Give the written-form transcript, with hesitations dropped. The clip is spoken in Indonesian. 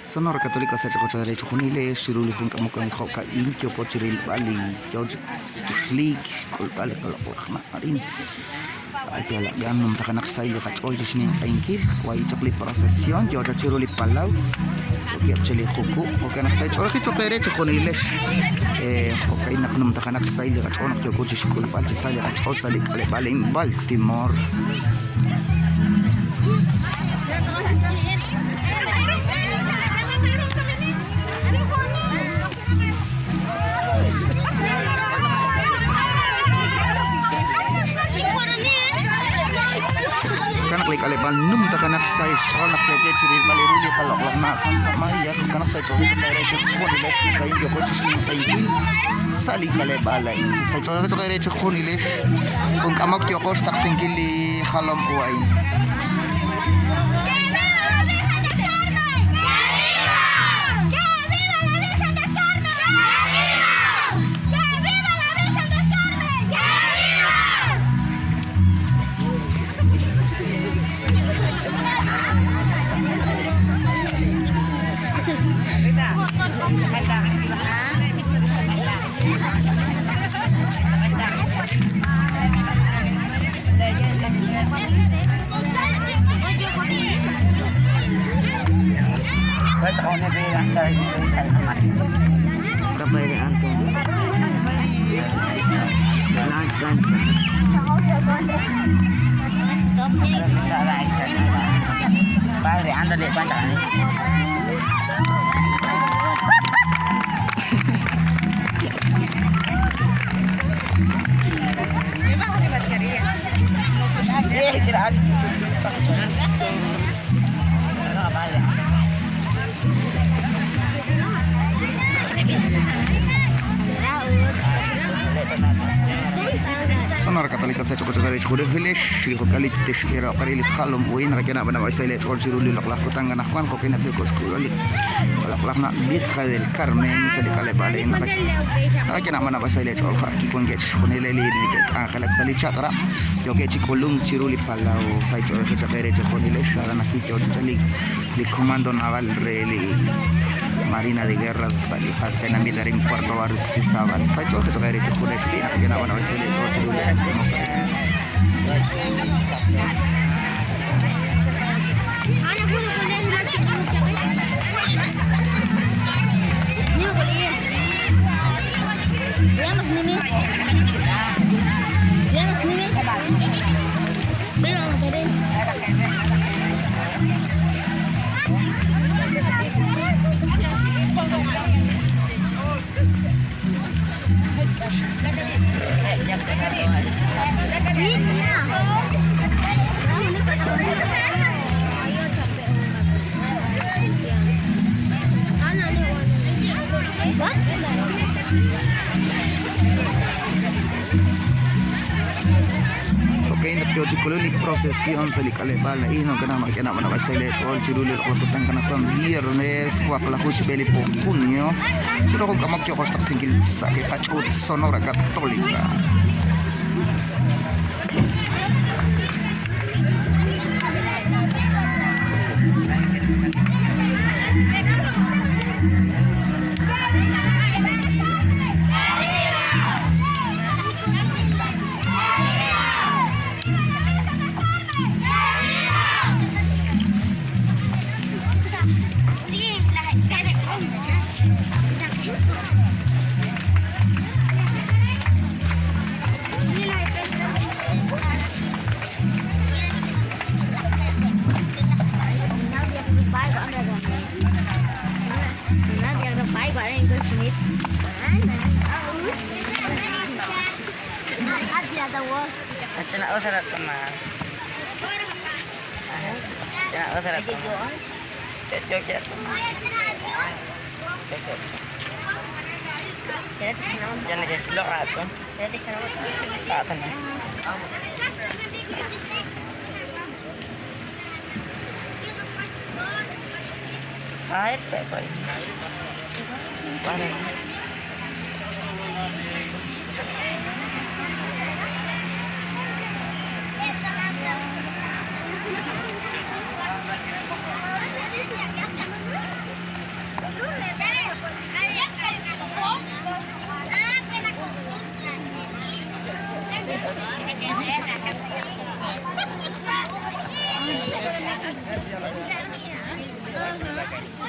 Sonora Católica se recocha derecho junile, shiruli kun kamu kan khoka in kyo kochiril bali, yoj shlik, kol bali kol marin. Ay la gan num takanak sai le kachol jishnin ainkil, wai chakli procesión, yo chiruli palau. Yap chili kuku, oke nak sai chora kicho pere junile. Oke nak num takanak sai le kachol nak yo kochish kol bali sai le kachol sai le bali in Baltimore. Kanak like ale bal num ta kanak sai chol nak ke chiri baliruli kalok lak na Santa Maria kanak sai chol ta re che khoni les kai yo ko chis ni kai bil sali kale balai sai chol ta re che khoni les kun kamak yo ko stak singili khalom kuai Padre, ándale, cuéntame. Sonora Católica se chocó de chocó de village y hokali te shira kali khalom uin rakena bana waisile chol chiruli laklah kutanga nakwan ko kena beko skulali laklah na birja del Carmen se le kale bale in rakena bana waisile chol khaki kon get shonele li ni akhalak sali chatra yo ke chikolung chiruli palau sai chol ke chakere chonile shara na ki chol chali li comando naval reli Marina de Guerra sali parte na militar in Puerto Barcisaban sai chol ke chakere chole sti rakena bana waisile chol chiruli Chiculi procesión se le cale bala y no ganamos que nada más se le echó el chiruli el cuerpo tan ganado viernes cuatro la juicio beli por junio pero con como que os está sin que saque pacho Sonora Católica. Cina usah teman. Cina usah teman. Cocok ya. Cocok. Jangan jadi slow atau. Jadi kenapa? Tak tenang. Air tak boleh. Mana?